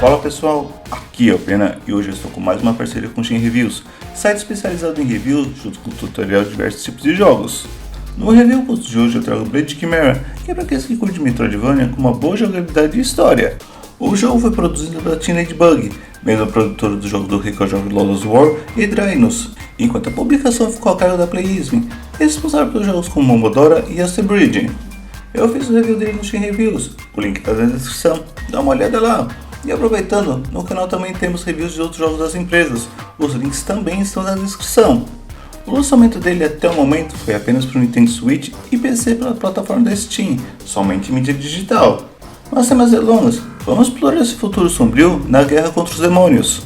Fala pessoal, aqui é o Pena e hoje eu estou com mais uma parceria com o Shin Reviews, site especializado em reviews junto com tutorial de diversos tipos de jogos. No review post de hoje eu trago Blade Chimera, que é para aqueles que curtem Metroidvania com uma boa jogabilidade e história. O jogo foi produzido pela Teenage Bug, mesma produtora do jogo do Record of Lawless War e Draenus, enquanto a publicação ficou a cargo da Playism, responsável pelos jogos como Momodora e Astral Bridge. Eu fiz o review dele no Shin Reviews, o link está na descrição, dá uma olhada lá. E aproveitando, no canal também temos reviews de outros jogos das empresas, os links também estão na descrição. O lançamento dele até o momento foi apenas para o Nintendo Switch e PC pela plataforma da Steam, somente em mídia digital. Mas sem mais delongas, vamos explorar esse futuro sombrio na guerra contra os demônios.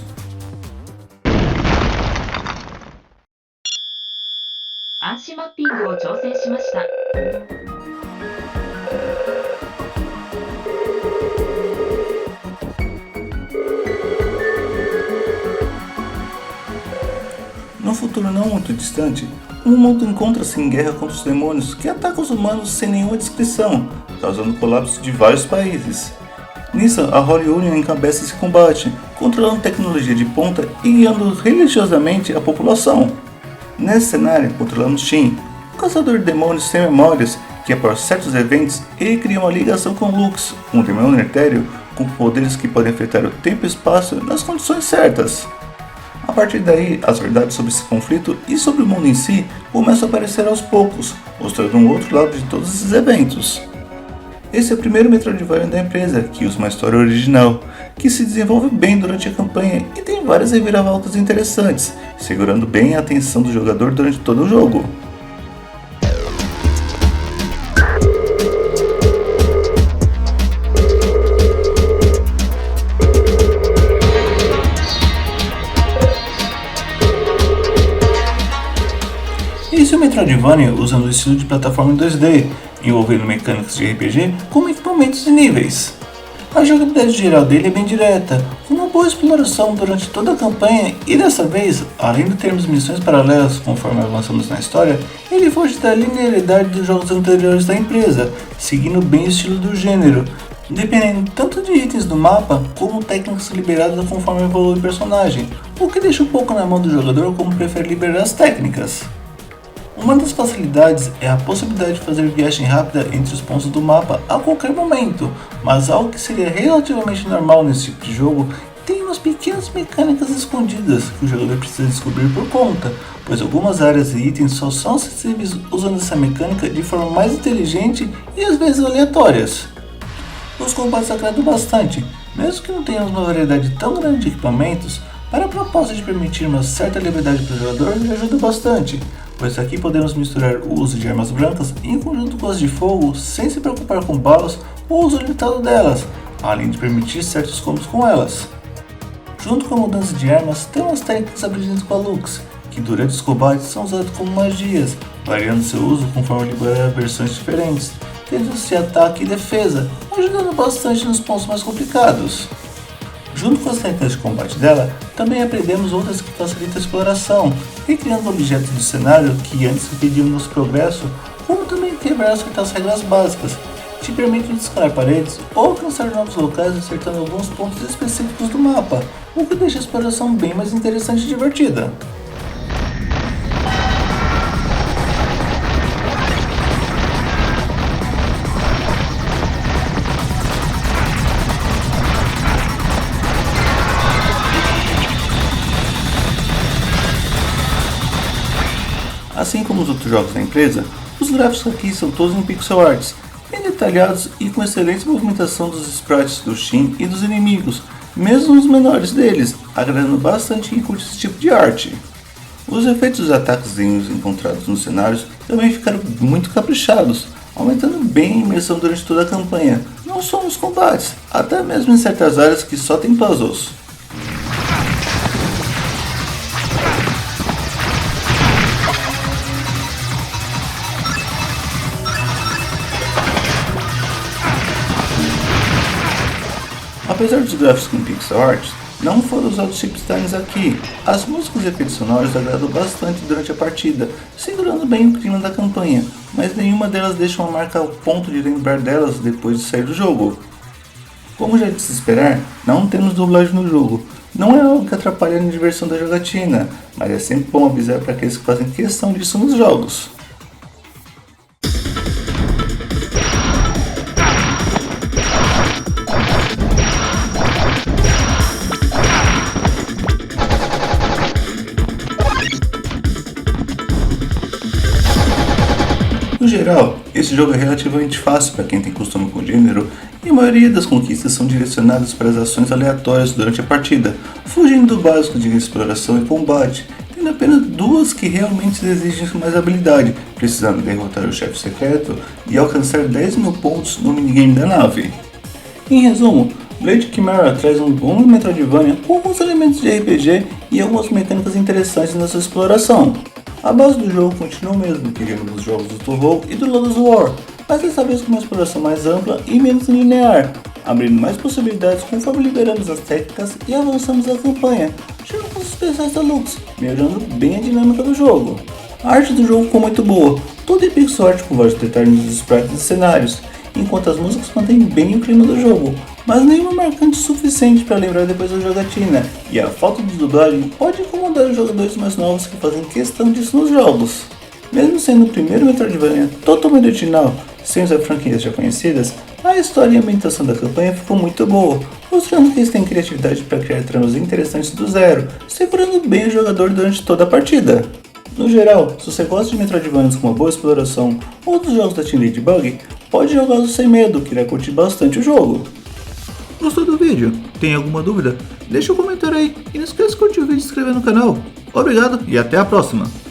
No futuro não muito distante, o mundo encontra-se em guerra contra os demônios que atacam os humanos sem nenhuma descrição, causando o colapso de vários países. Nisso, a Holy Union encabeça esse combate, controlando tecnologia de ponta e guiando religiosamente a população. Nesse cenário, controlamos Shin, um caçador de demônios sem memórias que, após certos eventos, ele cria uma ligação com Lux, um demônio etéreo com poderes que podem afetar o tempo e espaço nas condições certas. A partir daí, as verdades sobre esse conflito e sobre o mundo em si começam a aparecer aos poucos, mostrando um outro lado de todos esses eventos. Esse é o primeiro Metroidvania da empresa, que usa uma história original, que se desenvolve bem durante a campanha e tem várias reviravoltas interessantes, segurando bem a atenção do jogador durante todo o jogo. Esse é o Metroidvania usando o estilo de plataforma em 2D, envolvendo mecânicas de RPG com equipamentos e níveis. A jogabilidade geral dele é bem direta, com uma boa exploração durante toda a campanha e dessa vez, além de termos missões paralelas conforme avançamos na história, ele foge da linearidade dos jogos anteriores da empresa, seguindo bem o estilo do gênero, dependendo tanto de itens do mapa como técnicas liberadas conforme evolui o personagem, o que deixa um pouco na mão do jogador como prefere liberar as técnicas. Uma das facilidades é a possibilidade de fazer viagem rápida entre os pontos do mapa a qualquer momento, mas algo que seria relativamente normal nesse tipo de jogo tem umas pequenas mecânicas escondidas que o jogador precisa descobrir por conta, pois algumas áreas e itens só são acessíveis usando essa mecânica de forma mais inteligente e às vezes aleatórias. Os combates agradam bastante, mesmo que não tenhamos uma variedade tão grande de equipamentos, para a proposta de permitir uma certa liberdade para o jogador ele ajuda bastante, pois aqui podemos misturar o uso de armas brancas em conjunto com as de fogo sem se preocupar com balas ou uso limitado delas, além de permitir certos combos com elas. Junto com a mudança de armas, temos técnicas aprendidas com a Lux, que durante os combates são usadas como magias, variando seu uso conforme liberar versões diferentes, tendo-se ataque e defesa, ajudando bastante nos pontos mais complicados. Junto com as técnicas de combate dela, também aprendemos outras que facilitam a exploração, recriando objetos do cenário que antes impediam nosso progresso, como também quebrar certas regras básicas, que permitem escalar paredes ou alcançar novos locais acertando alguns pontos específicos do mapa, o que deixa a exploração bem mais interessante e divertida. Assim como os outros jogos da empresa, os gráficos aqui são todos em pixel arts, bem detalhados e com excelente movimentação dos sprites do Shin e dos inimigos, mesmo os menores deles, agradando bastante quem curte esse tipo de arte. Os efeitos dos ataques encontrados nos cenários também ficaram muito caprichados, aumentando bem a imersão durante toda a campanha, não só nos combates, até mesmo em certas áreas que só tem puzzles. Apesar dos gráficos com pixel art, não foram usados chipdesigns aqui. As músicas e efeitos sonoros agradam bastante durante a partida, segurando bem o clima da campanha, mas nenhuma delas deixa uma marca ao ponto de lembrar delas depois de sair do jogo. Como já é de se esperar, não temos dublagem no jogo. Não é algo que atrapalha na diversão da jogatina, mas é sempre bom avisar para aqueles que fazem questão disso nos jogos. No geral, esse jogo é relativamente fácil para quem tem costume com o gênero, e a maioria das conquistas são direcionadas para as ações aleatórias durante a partida, fugindo do básico de exploração e combate, tendo apenas duas que realmente exigem mais habilidade, precisando derrotar o chefe secreto e alcançar 10.000 pontos no minigame da nave. Em resumo, Blade Chimera traz um bom Metroidvania com alguns elementos de RPG e algumas mecânicas interessantes na sua exploração. A base do jogo continua o mesmo que vimos nos jogos do Turbo e do Lotus War, mas dessa vez com uma exploração mais ampla e menos linear, abrindo mais possibilidades conforme liberamos as técnicas e avançamos a campanha, junto com os especiais da Lux, melhorando bem a dinâmica do jogo. A arte do jogo ficou muito boa, toda em pixel art com vários detalhes nos sprites e cenários, enquanto as músicas mantêm bem o clima do jogo, mas nenhuma marcante o suficiente para lembrar depois da jogatina, e a falta de dublagem pode incomodar os jogadores mais novos que fazem questão disso nos jogos. Mesmo sendo o primeiro Metroidvania totalmente original, sem usar franquias já conhecidas, a história e a ambientação da campanha ficou muito boa, mostrando que eles têm criatividade para criar tramas interessantes do zero, segurando bem o jogador durante toda a partida. No geral, se você gosta de Metroidvanias com uma boa exploração ou dos jogos da Team Ladybug, pode jogá-los sem medo, que irá curtir bastante o jogo. Gostou do vídeo? Tem alguma dúvida? Deixa um comentário aí e não esqueça de curtir o vídeo e se inscrever no canal. Obrigado e até a próxima!